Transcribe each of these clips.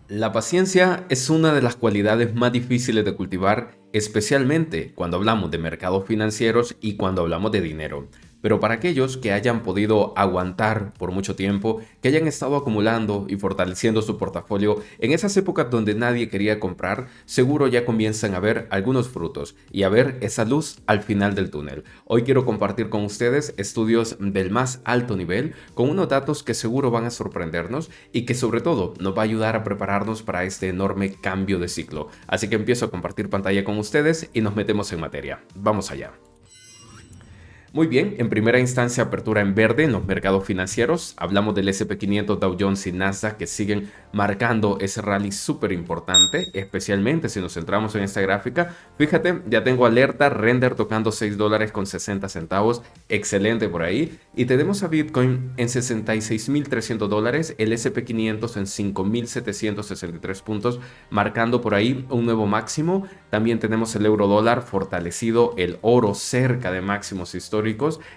La paciencia es una de las cualidades más difíciles de cultivar, especialmente cuando hablamos de mercados financieros y cuando hablamos de dinero. Pero para aquellos que hayan podido aguantar por mucho tiempo, que hayan estado acumulando y fortaleciendo su portafolio en esas épocas donde nadie quería comprar, seguro ya comienzan a ver algunos frutos y a ver esa luz al final del túnel. Hoy quiero compartir con ustedes estudios del más alto nivel con unos datos que seguro van a sorprendernos y que sobre todo nos va a ayudar a prepararnos para este enorme cambio de ciclo. Así que empiezo a compartir pantalla con ustedes y nos metemos en materia. Vamos allá. Muy bien, en primera instancia apertura en verde en los mercados financieros. Hablamos del SP 500, Dow Jones y Nasdaq que siguen marcando ese rally súper importante, especialmente si nos centramos en esta gráfica. Fíjate, ya tengo alerta, render tocando $6.60, excelente por ahí. Y tenemos a Bitcoin en $66.300, el SP 500 en 5.763 puntos, marcando por ahí un nuevo máximo. También tenemos el euro dólar fortalecido, el oro cerca de máximos históricos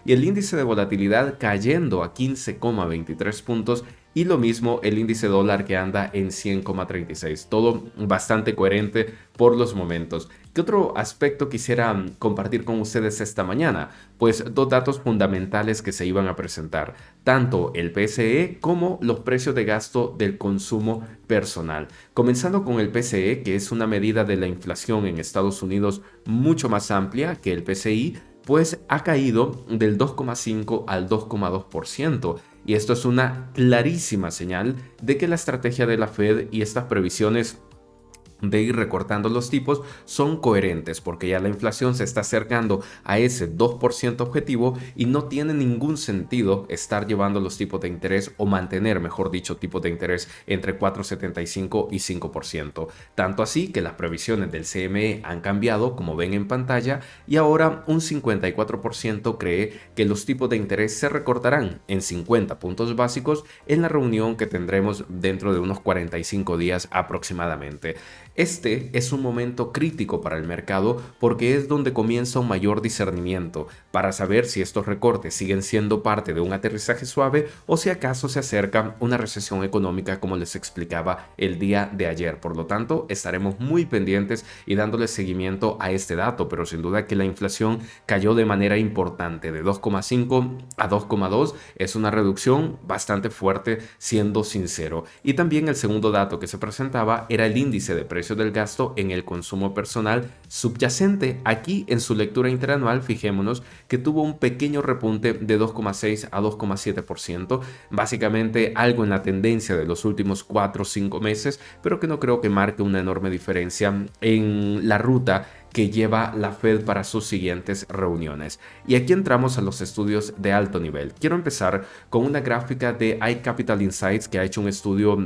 y el índice de volatilidad cayendo a 15,23 puntos y lo mismo el índice dólar que anda en 100,36. Todo bastante coherente por los momentos. ¿Qué otro aspecto quisiera compartir con ustedes esta mañana? Pues dos datos fundamentales que se iban a presentar, tanto el PCE como los precios de gasto del consumo personal. Comenzando con el PCE, que es una medida de la inflación en Estados Unidos mucho más amplia que el PCI, pues ha caído del 2,5 al 2,2%. Y esto es una clarísima señal de que la estrategia de la Fed y estas previsiones de ir recortando los tipos son coherentes porque ya la inflación se está acercando a ese 2% objetivo y no tiene ningún sentido estar llevando los tipos de interés o mantener, mejor dicho, tipos de interés entre 4,75 y 5%. Tanto así que las previsiones del CME han cambiado, como ven en pantalla, y ahora un 54% cree que los tipos de interés se recortarán en 50 puntos básicos en la reunión que tendremos dentro de unos 45 días aproximadamente. Este es un momento crítico para el mercado porque es donde comienza un mayor discernimiento para saber si estos recortes siguen siendo parte de un aterrizaje suave o si acaso se acerca una recesión económica como les explicaba el día de ayer. Por lo tanto, estaremos muy pendientes y dándole seguimiento a este dato, pero sin duda que la inflación cayó de manera importante de 2,5 a 2,2. Es una reducción bastante fuerte, siendo sincero. Y también el segundo dato que se presentaba era el índice de precios del gasto en el consumo personal subyacente. Aquí en su lectura interanual, fijémonos que tuvo un pequeño repunte de 2,6 a 2,7%, básicamente algo en la tendencia de los últimos 4 o 5 meses, pero que no creo que marque una enorme diferencia en la ruta que lleva la Fed para sus siguientes reuniones. Y aquí entramos a los estudios de alto nivel. Quiero empezar con una gráfica de iCapital Insights que ha hecho un estudio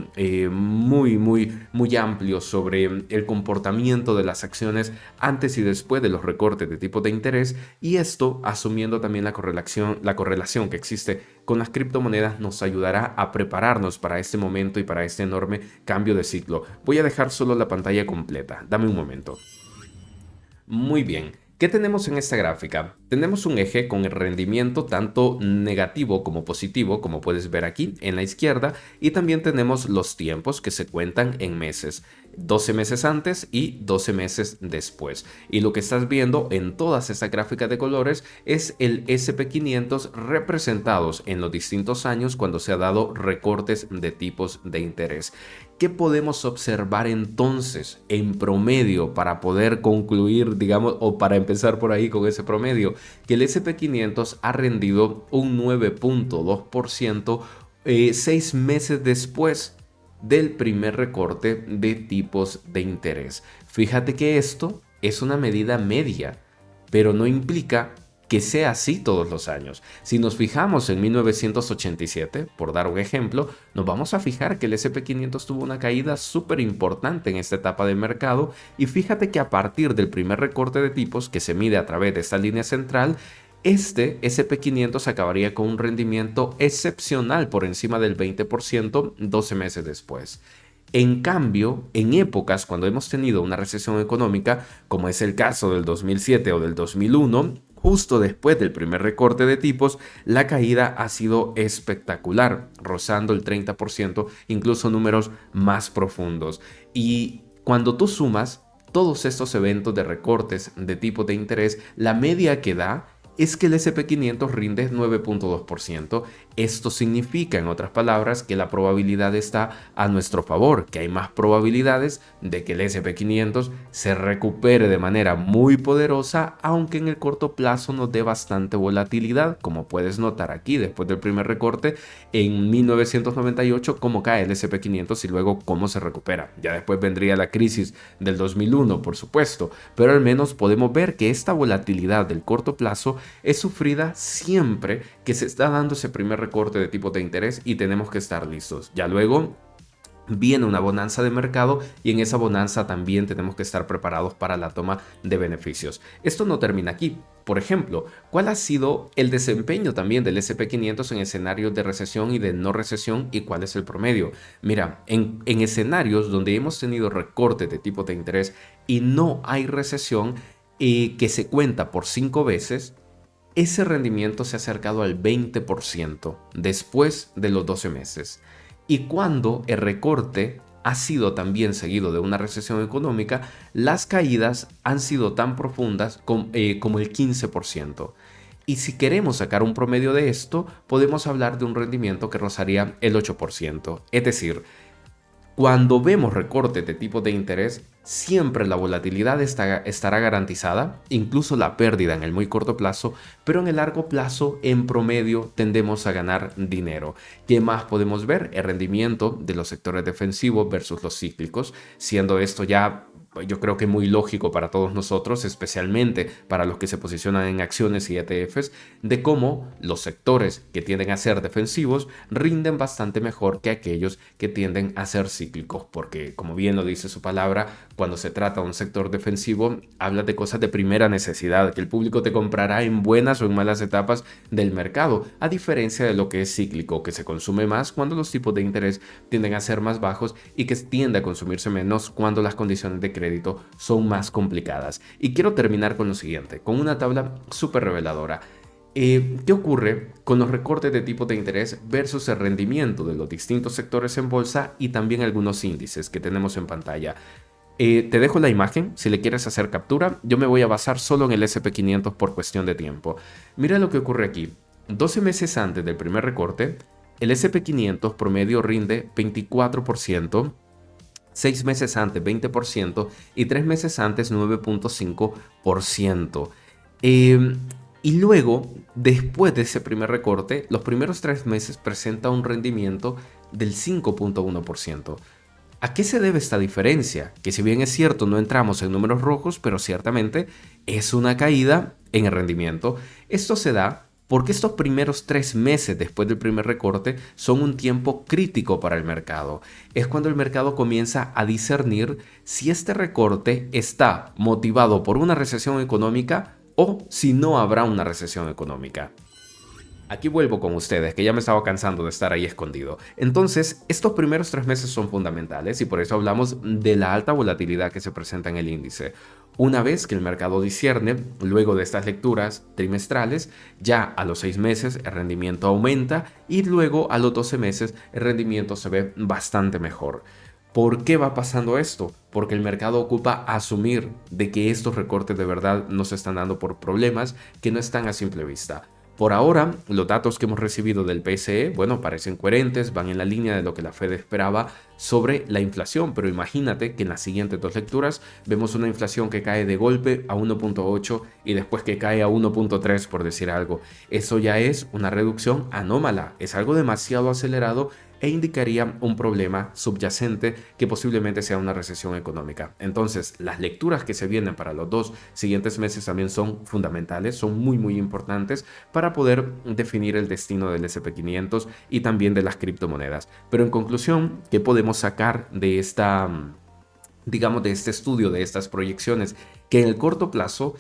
muy amplio sobre el comportamiento de las acciones antes y después de los recortes de tipo de interés, y esto asumiendo también la correlación que existe con las criptomonedas nos ayudará a prepararnos para este momento y para este enorme cambio de ciclo. Voy a dejar solo la pantalla completa. Dame un momento. Muy bien. ¿Qué tenemos en esta gráfica? Tenemos un eje con el rendimiento tanto negativo como positivo, como puedes ver aquí en la izquierda, y también tenemos los tiempos que se cuentan en meses, 12 meses antes y 12 meses después. Y lo que estás viendo en todas estas gráficas de colores es el SP 500 representados en los distintos años cuando se ha dado recortes de tipos de interés. ¿Qué podemos observar entonces en promedio para poder concluir, digamos, o para empezar por ahí con ese promedio? Que el SP 500 ha rendido un 9,2% 6 meses después del primer recorte de tipos de interés. Fíjate que esto es una medida media, pero no implica que sea así todos los años. Si nos fijamos en 1987, por dar un ejemplo, nos vamos a fijar que el SP 500 tuvo una caída súper importante en esta etapa de mercado, y fíjate que a partir del primer recorte de tipos que se mide a través de esta línea central, este SP 500 acabaría con un rendimiento excepcional por encima del 20% 12 meses después. En cambio, en épocas cuando hemos tenido una recesión económica, como es el caso del 2007 o del 2001, justo después del primer recorte de tipos, la caída ha sido espectacular, rozando el 30%, incluso números más profundos. Y cuando tú sumas todos estos eventos de recortes de tipos de interés, la media que da es que el SP500 rinde 9.2%. Esto significa, en otras palabras, que la probabilidad está a nuestro favor, que hay más probabilidades de que el SP500 se recupere de manera muy poderosa, aunque en el corto plazo nos dé bastante volatilidad, como puedes notar aquí después del primer recorte en 1998, cómo cae el SP500 y luego cómo se recupera. Ya después vendría la crisis del 2001, por supuesto, pero al menos podemos ver que esta volatilidad del corto plazo es sufrida siempre que se está dando ese primer recorte de tipos de interés y tenemos que estar listos. Ya luego viene una bonanza de mercado y en esa bonanza también tenemos que estar preparados para la toma de beneficios. Esto no termina aquí. Por ejemplo, ¿cuál ha sido el desempeño también del SP500 en escenarios de recesión y de no recesión y cuál es el promedio? Mira, en escenarios donde hemos tenido recortes de tipos de interés y no hay recesión que se cuenta por 5 veces, ese rendimiento se ha acercado al 20% después de los 12 meses. Y cuando el recorte ha sido también seguido de una recesión económica, las caídas han sido tan profundas como el 15%. Y si queremos sacar un promedio de esto, podemos hablar de un rendimiento que rozaría el 8%. Es decir, cuando vemos recortes de tipos de interés, siempre la volatilidad estará garantizada, incluso la pérdida en el muy corto plazo, pero en el largo plazo, en promedio, tendemos a ganar dinero. ¿Qué más podemos ver? El rendimiento de los sectores defensivos versus los cíclicos, siendo esto ya, yo creo que muy lógico para todos nosotros, especialmente para los que se posicionan en acciones y ETFs, de cómo los sectores que tienden a ser defensivos rinden bastante mejor que aquellos que tienden a ser cíclicos, porque como bien lo dice su palabra, cuando se trata de un sector defensivo, habla de cosas de primera necesidad, que el público te comprará en buenas o en malas etapas del mercado, a diferencia de lo que es cíclico, que se consume más cuando los tipos de interés tienden a ser más bajos y que tiende a consumirse menos cuando las condiciones de crédito son más complicadas. Y quiero terminar con lo siguiente, con una tabla súper reveladora. ¿Qué ocurre con los recortes de tipos de interés versus el rendimiento de los distintos sectores en bolsa y también algunos índices que tenemos en pantalla? Te dejo la imagen, si le quieres hacer captura, yo me voy a basar solo en el SP500 por cuestión de tiempo. Mira lo que ocurre aquí. 12 meses antes del primer recorte, el SP500 promedio rinde 24%, 6 meses antes 20% y 3 meses antes 9.5%. Y luego, después de ese primer recorte, los primeros 3 meses presenta un rendimiento del 5.1%. ¿A qué se debe esta diferencia? Que si bien es cierto no entramos en números rojos, pero ciertamente es una caída en el rendimiento. Esto se da porque estos primeros 3 meses después del primer recorte son un tiempo crítico para el mercado. Es cuando el mercado comienza a discernir si este recorte está motivado por una recesión económica o si no habrá una recesión económica. Aquí vuelvo con ustedes, que ya me estaba cansando de estar ahí escondido. Entonces, estos primeros 3 meses son fundamentales y por eso hablamos de la alta volatilidad que se presenta en el índice. Una vez que el mercado discierne, luego de estas lecturas trimestrales, ya a los 6 meses el rendimiento aumenta y luego a los 12 meses el rendimiento se ve bastante mejor. ¿Por qué va pasando esto? Porque el mercado ocupa asumir de que estos recortes de verdad no se están dando por problemas que no están a simple vista. Por ahora, los datos que hemos recibido del PCE, bueno, parecen coherentes, van en la línea de lo que la Fed esperaba sobre la inflación, pero imagínate que en las siguientes 2 lecturas vemos una inflación que cae de golpe a 1.8 y después que cae a 1.3, por decir algo. Eso ya es una reducción anómala, es algo demasiado acelerado e indicaría un problema subyacente que posiblemente sea una recesión económica. Entonces, las lecturas que se vienen para los 2 siguientes meses también son fundamentales, son muy importantes para poder definir el destino del SP500 y también de las criptomonedas. Pero en conclusión, ¿qué podemos sacar de digamos, de este estudio, de estas proyecciones? Que en el corto plazo,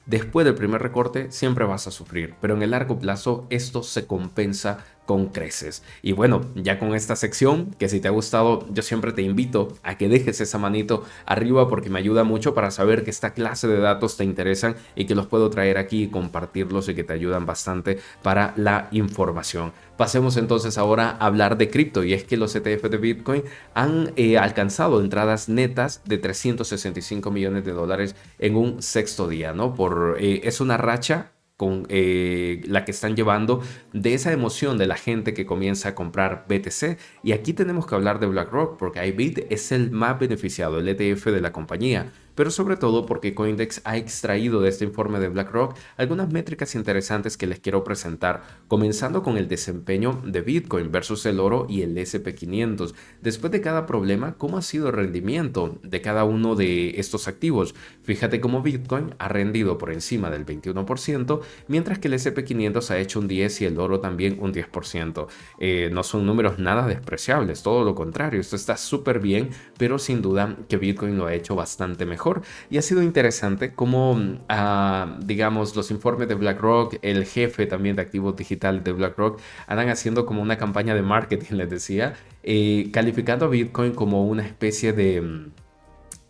después del primer recorte siempre vas a sufrir, pero en el largo plazo esto se compensa con creces. Y bueno, ya con esta sección, que si te ha gustado, yo siempre te invito a que dejes esa manito arriba porque me ayuda mucho para saber que esta clase de datos te interesan y que los puedo traer aquí y compartirlos y que te ayudan bastante para la información. Pasemos entonces ahora a hablar de cripto, y es que los ETF de Bitcoin han alcanzado entradas netas de 365 millones de dólares en un sexto día, ¿no? Es una racha con la que están llevando de esa emoción de la gente que comienza a comprar BTC. Y aquí tenemos que hablar de BlackRock porque IBIT es el más beneficiado, el ETF de la compañía, pero sobre todo porque Coindex ha extraído de este informe de BlackRock algunas métricas interesantes que les quiero presentar, comenzando con el desempeño de Bitcoin versus el oro y el SP500. Después de cada problema, ¿cómo ha sido el rendimiento de cada uno de estos activos? Fíjate cómo Bitcoin ha rendido por encima del 21%, mientras que el SP500 ha hecho un 10% y el oro también un 10%. No son números nada despreciables, todo lo contrario, esto está súper bien, pero sin duda que Bitcoin lo ha hecho bastante mejor. Y ha sido interesante cómo, digamos, los informes de BlackRock, el jefe también de activos digitales de BlackRock, andan haciendo como una campaña de marketing, les decía, calificando a Bitcoin como una especie de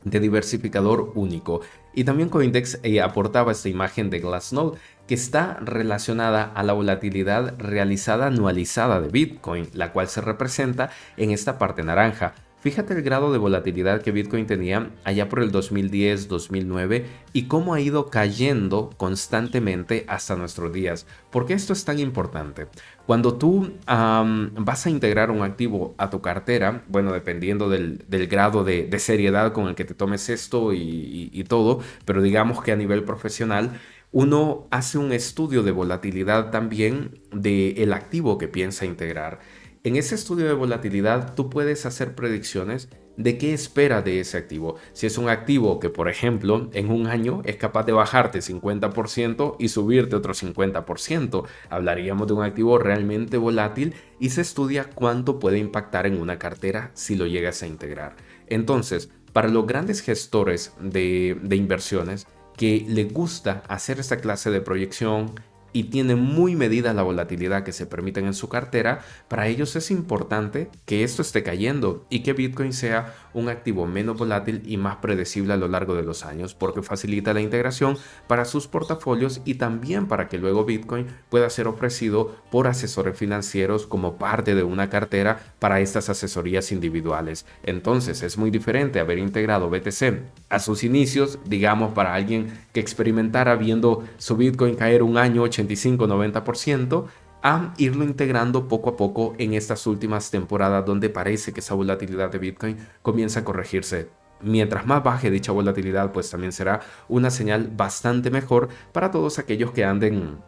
diversificador único. Y también Coindex aportaba esta imagen de Glassnode que está relacionada a la volatilidad realizada anualizada de Bitcoin, la cual se representa en esta parte naranja. Fíjate el grado de volatilidad que Bitcoin tenía allá por el 2010-2009 y cómo ha ido cayendo constantemente hasta nuestros días. ¿Por qué esto es tan importante? Cuando tú vas a integrar un activo a tu cartera, bueno, dependiendo del grado de seriedad con el que te tomes esto y todo, pero digamos que a nivel profesional, uno hace un estudio de volatilidad también del activo que piensa integrar. En ese estudio de volatilidad tú puedes hacer predicciones de qué espera de ese activo. Si es un activo que, por ejemplo, en un año es capaz de bajarte 50% y subirte otro 50%, hablaríamos de un activo realmente volátil y se estudia cuánto puede impactar en una cartera si lo llegas a integrar. Entonces, para los grandes gestores de inversiones que les gusta hacer esta clase de proyección, y tiene muy medida la volatilidad que se permiten en su cartera, para ellos es importante que esto esté cayendo y que Bitcoin sea un activo menos volátil y más predecible a lo largo de los años, porque facilita la integración para sus portafolios y también para que luego Bitcoin pueda ser ofrecido por asesores financieros como parte de una cartera para estas asesorías individuales. Entonces es muy diferente haber integrado BTC a sus inicios, digamos para alguien que experimentara viendo su Bitcoin caer un año 85-90%, a irlo integrando poco a poco en estas últimas temporadas donde parece que esa volatilidad de Bitcoin comienza a corregirse. Mientras más baje dicha volatilidad, pues también será una señal bastante mejor para todos aquellos que anden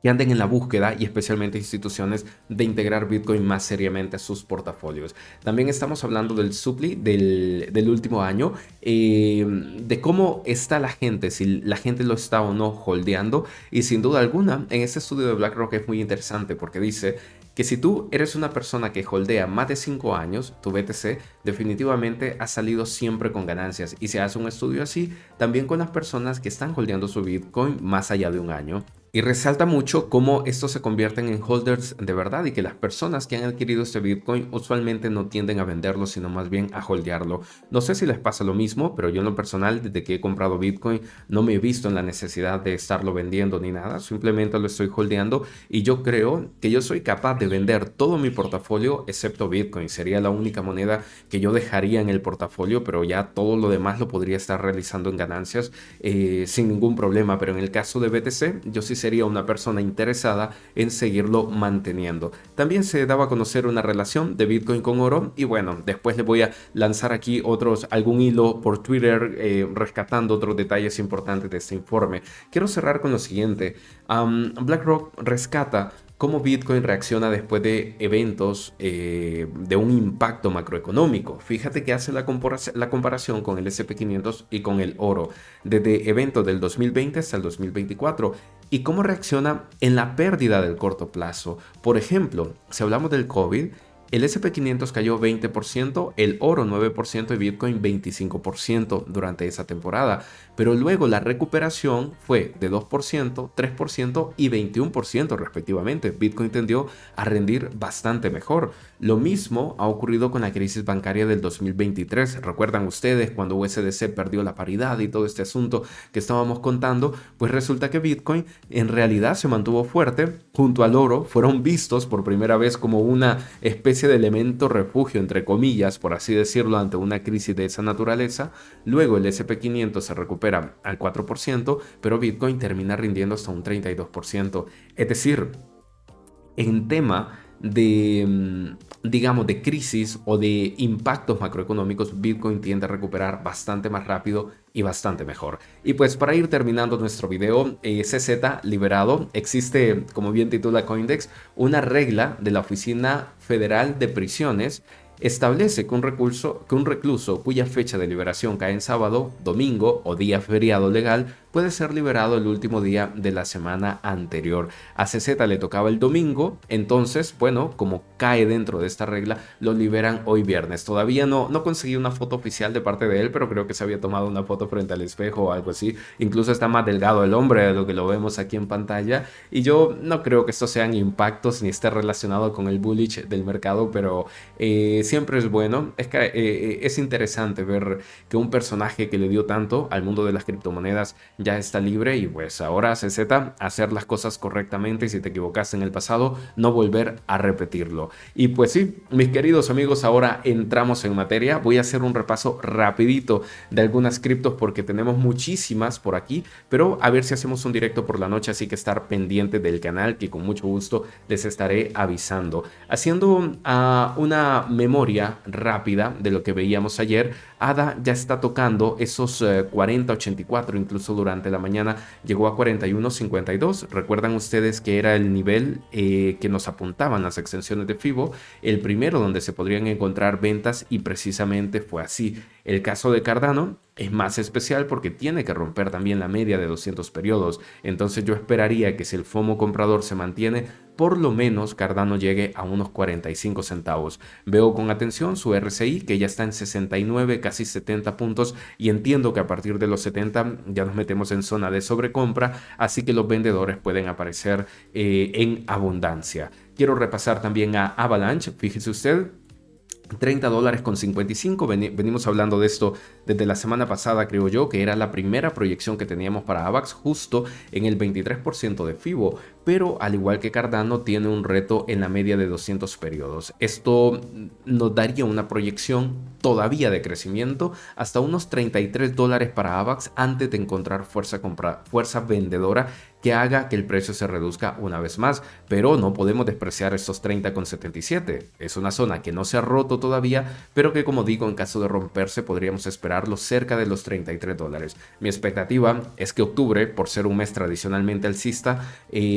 en la búsqueda, y especialmente instituciones, de integrar Bitcoin más seriamente a sus portafolios. También estamos hablando del supply del último año, de cómo está la gente, si la gente lo está o no holdeando, y sin duda alguna en este estudio de BlackRock es muy interesante porque dice que si tú eres una persona que holdea más de 5 años, tu BTC definitivamente ha salido siempre con ganancias, y se hace un estudio así también con las personas que están holdeando su Bitcoin más allá de un año. Y resalta mucho cómo estos se convierten en holders de verdad y que las personas que han adquirido este Bitcoin usualmente no tienden a venderlo, sino más bien a holdearlo. No sé si les pasa lo mismo, pero yo en lo personal, desde que he comprado Bitcoin, no me he visto en la necesidad de estarlo vendiendo ni nada, simplemente lo estoy holdeando, y yo creo que yo soy capaz de vender todo mi portafolio excepto Bitcoin. Sería la única moneda que yo dejaría en el portafolio, pero ya todo lo demás lo podría estar realizando en ganancias sin ningún problema. Pero en el caso de BTC, yo sí sería una persona interesada en seguirlo manteniendo. También se daba a conocer una relación de Bitcoin con oro, y bueno, después le voy a lanzar aquí algún hilo por Twitter rescatando otros detalles importantes de este informe. Quiero cerrar con lo siguiente. BlackRock rescata cómo Bitcoin reacciona después de eventos de un impacto macroeconómico. Fíjate que hace la comparación con el SP500 y con el oro, desde eventos del 2020 hasta el 2024, y cómo reacciona en la pérdida del corto plazo. Por ejemplo, si hablamos del COVID, el S&P 500 cayó 20%, el oro 9% y Bitcoin 25% durante esa temporada. Pero luego la recuperación fue de 2%, 3% y 21% respectivamente. Bitcoin tendió a rendir bastante mejor. Lo mismo ha ocurrido con la crisis bancaria del 2023. ¿Recuerdan ustedes cuando USDC perdió la paridad y todo este asunto que estábamos contando? Pues resulta que Bitcoin en realidad se mantuvo fuerte junto al oro. Fueron vistos por primera vez como una especie de elemento refugio, entre comillas, por así decirlo, ante una crisis de esa naturaleza. Luego el S&P 500 se recupera al 4%, pero Bitcoin termina rindiendo hasta un 32%. Es decir, en tema de, digamos, de crisis o de impactos macroeconómicos, Bitcoin tiende a recuperar bastante más rápido y bastante mejor. Y pues para ir terminando nuestro video, CZ liberado, existe, como bien titula Coindex, una regla de la Oficina Federal de Prisiones establece que un recluso cuya fecha de liberación cae en sábado, domingo o día feriado legal puede ser liberado el último día de la semana anterior. A CZ le tocaba el domingo, entonces, bueno, como cae dentro de esta regla, lo liberan hoy viernes. Todavía no conseguí una foto oficial de parte de él, pero creo que se había tomado una foto frente al espejo o algo así. Incluso está más delgado el hombre de lo que lo vemos aquí en pantalla. Y yo no creo que estos sean impactos ni esté relacionado con el bullish del mercado, pero siempre es bueno. Es interesante ver que un personaje que le dio tanto al mundo de las criptomonedas ya está libre y pues ahora CZ, hacer las cosas correctamente y si te equivocaste en el pasado, no volver a repetirlo. Y pues sí, mis queridos amigos, ahora entramos en materia. Voy a hacer un repaso rapidito de algunas criptos porque tenemos muchísimas por aquí, pero a ver si hacemos un directo por la noche, así que estar pendiente del canal que con mucho gusto les estaré avisando. Haciendo una memoria rápida de lo que veíamos ayer, ADA ya está tocando esos 40.84, incluso durante la mañana llegó a 41.52. Recuerdan ustedes que era el nivel que nos apuntaban las extensiones de Fibo, el primero donde se podrían encontrar ventas y precisamente fue así. El caso de Cardano es más especial porque tiene que romper también la media de 200 periodos, entonces yo esperaría que si el FOMO comprador se mantiene, por lo menos Cardano llegue a unos 45 centavos. Veo con atención su RSI que ya está en 69, casi 70 puntos y entiendo que a partir de los 70 ya nos metemos en zona de sobrecompra, así que los vendedores pueden aparecer en abundancia. Quiero repasar también a Avalanche, fíjese usted. $30.55, venimos hablando de esto desde la semana pasada, creo yo, que era la primera proyección que teníamos para AVAX justo en el 23% de Fibo, pero al igual que Cardano tiene un reto en la media de 200 periodos. Esto nos daría una proyección todavía de crecimiento hasta unos $33 para AVAX antes de encontrar fuerza vendedora que haga que el precio se reduzca una vez más, pero no podemos despreciar estos 30,77. Es una zona que no se ha roto todavía, pero que como digo, en caso de romperse podríamos esperarlo cerca de los $33. Mi expectativa es que octubre, por ser un mes tradicionalmente alcista,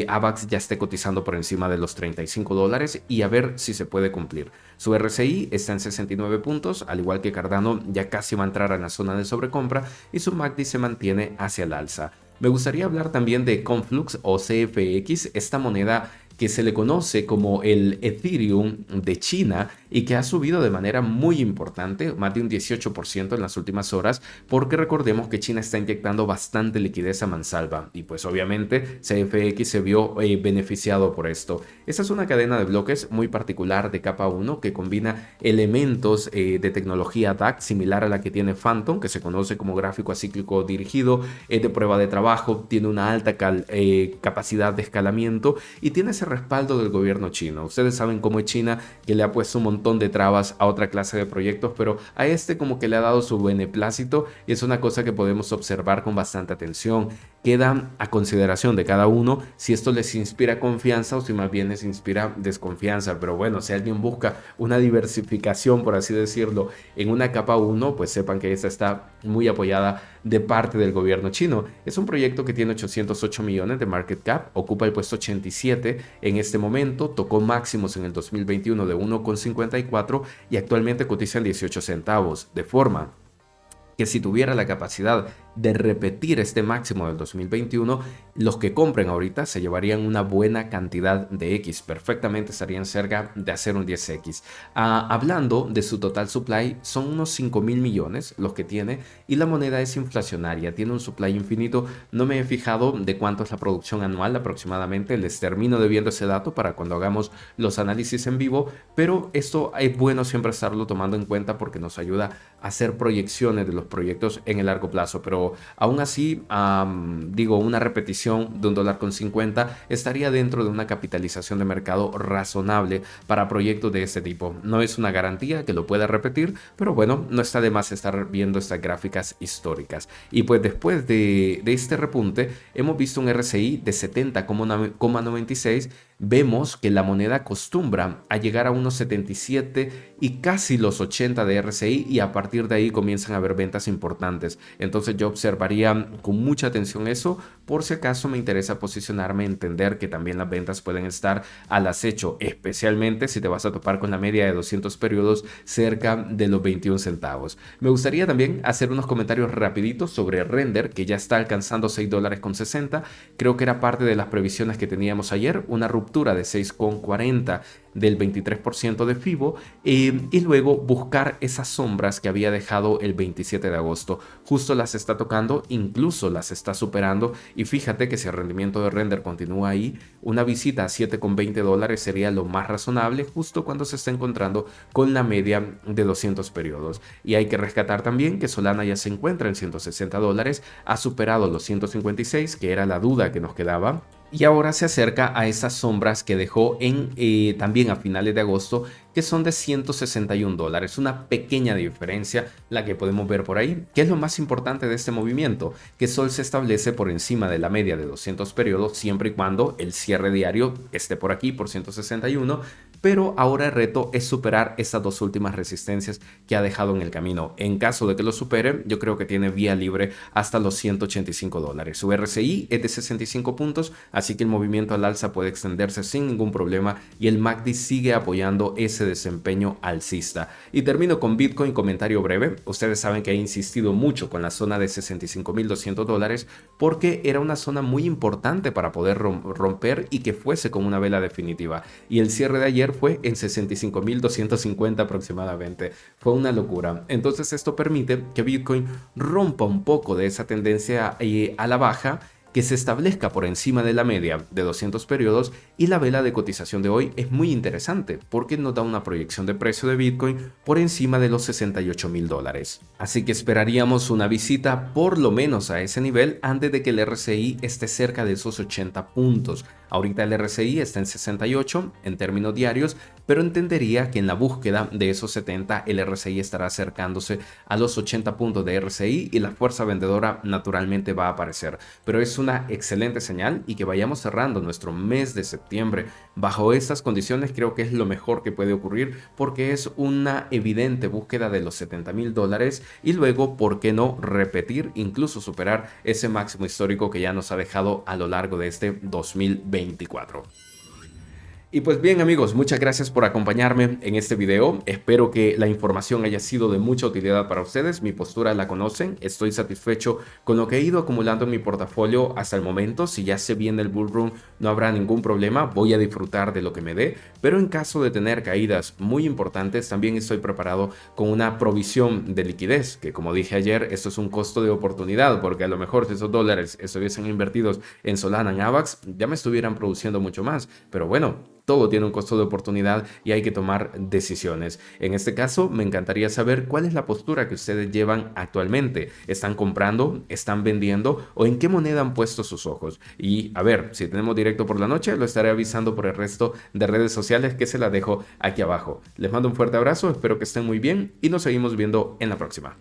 AVAX ya esté cotizando por encima de los $35 y a ver si se puede cumplir. Su RSI está en 69 puntos, al igual que Cardano ya casi va a entrar en la zona de sobrecompra y su MACD se mantiene hacia el alza. Me gustaría hablar también de Conflux o CFX, esta moneda que se le conoce como el Ethereum de China y que ha subido de manera muy importante, más de un 18% en las últimas horas, porque recordemos que China está inyectando bastante liquidez a mansalva y pues obviamente CFX se vio beneficiado por esto. Esta es una cadena de bloques muy particular de capa 1 que combina elementos de tecnología DAC similar a la que tiene Phantom, que se conoce como gráfico acíclico dirigido, es de prueba de trabajo, tiene una alta capacidad de escalamiento y tiene ese respaldo del gobierno chino. Ustedes saben cómo es China, que le ha puesto un montón de trabas a otra clase de proyectos, pero a este como que le ha dado su beneplácito y es una cosa que podemos observar con bastante atención. Queda a consideración de cada uno si esto les inspira confianza o si más bien les inspira desconfianza, pero bueno, si alguien busca una diversificación, por así decirlo, en una capa 1, pues sepan que esta está muy apoyada de parte del gobierno chino. Es un proyecto que tiene 808 millones de market cap, ocupa el puesto 87 en este momento, tocó máximos en el 2021 de 1,54 y actualmente cotiza en 18 centavos, de forma que si tuviera la capacidad de repetir este máximo del 2021, los que compren ahorita se llevarían una buena cantidad de X, perfectamente estarían cerca de hacer un 10X. Hablando de su total supply, son unos 5.000 millones los que tiene y la moneda es inflacionaria, tiene un supply infinito. No me he fijado de cuánto es la producción anual aproximadamente, les termino debiendo ese dato para cuando hagamos los análisis en vivo, pero esto es bueno siempre estarlo tomando en cuenta porque nos ayuda a hacer proyecciones de los proyectos en el largo plazo. Pero aún así, digo, una repetición de $1.50 estaría dentro de una capitalización de mercado razonable para proyectos de este tipo. No es una garantía que lo pueda repetir, pero bueno, no está de más estar viendo estas gráficas históricas. Y pues después de este repunte, hemos visto un RSI de 70,96. Vemos que la moneda acostumbra a llegar a unos 77 y casi los 80 de RSI y a partir de ahí comienzan a haber ventas importantes. Entonces yo observaría con mucha atención eso, por si acaso me interesa posicionarme, entender que también las ventas pueden estar al acecho, especialmente si te vas a topar con la media de 200 periodos cerca de los 21 centavos. Me gustaría también hacer unos comentarios rapiditos sobre Render, que ya está alcanzando $6.60. Creo que era parte de las previsiones que teníamos ayer, una ruptura de 6,40 del 23% de FIBO y luego buscar esas sombras que había dejado el 27 de agosto. Justo las está tocando, incluso las está superando y fíjate que si el rendimiento de Render continúa ahí, una visita a $7,20 sería lo más razonable justo cuando se está encontrando con la media de 200 periodos. Y hay que rescatar también que Solana ya se encuentra en $160, ha superado los 156, que era la duda que nos quedaba. Y ahora se acerca a esas sombras que dejó también a finales de agosto, que son de $161. Una pequeña diferencia la que podemos ver por ahí. ¿Qué es lo más importante de este movimiento? Que Sol se establece por encima de la media de 200 periodos siempre y cuando el cierre diario esté por aquí, por 161. Pero ahora el reto es superar estas dos últimas resistencias que ha dejado en el camino. En caso de que lo supere, yo creo que tiene vía libre hasta los $185. Su RSI es de 65 puntos, así que el movimiento al alza puede extenderse sin ningún problema y el MACD sigue apoyando ese desempeño alcista. Y termino con Bitcoin, comentario breve. Ustedes saben que he insistido mucho con la zona de $65.200 porque era una zona muy importante para poder romper y que fuese con una vela definitiva. Y el cierre de ayer fue en 65.250 aproximadamente. Fue una locura. Entonces esto permite que Bitcoin rompa un poco de esa tendencia a la baja, que se establezca por encima de la media de 200 periodos y la vela de cotización de hoy es muy interesante porque nos da una proyección de precio de Bitcoin por encima de los $68.000. Así que esperaríamos una visita por lo menos a ese nivel antes de que el RSI esté cerca de esos 80 puntos. Ahorita el RSI está en 68 en términos diarios, pero entendería que en la búsqueda de esos 70 el RSI estará acercándose a los 80 puntos de RSI y la fuerza vendedora naturalmente va a aparecer. Pero es una excelente señal y que vayamos cerrando nuestro mes de septiembre bajo estas condiciones creo que es lo mejor que puede ocurrir porque es una evidente búsqueda de los $70.000 y luego, ¿por qué no repetir, incluso superar ese máximo histórico que ya nos ha dejado a lo largo de este 2024? Y pues bien amigos, muchas gracias por acompañarme en este video. Espero que la información haya sido de mucha utilidad para ustedes. Mi postura la conocen. Estoy satisfecho con lo que he ido acumulando en mi portafolio hasta el momento. Si ya se viene el bull run, no habrá ningún problema. Voy a disfrutar de lo que me dé. Pero en caso de tener caídas muy importantes, también estoy preparado con una provisión de liquidez. Que como dije ayer, esto es un costo de oportunidad. Porque a lo mejor si esos dólares estuviesen invertidos en Solana, en AVAX, ya me estuvieran produciendo mucho más. Pero bueno, todo tiene un costo de oportunidad y hay que tomar decisiones. En este caso, me encantaría saber cuál es la postura que ustedes llevan actualmente. ¿Están comprando? ¿Están vendiendo? ¿O en qué moneda han puesto sus ojos? Y a ver, si tenemos directo por la noche, lo estaré avisando por el resto de redes sociales que se la dejo aquí abajo. Les mando un fuerte abrazo, espero que estén muy bien y nos seguimos viendo en la próxima.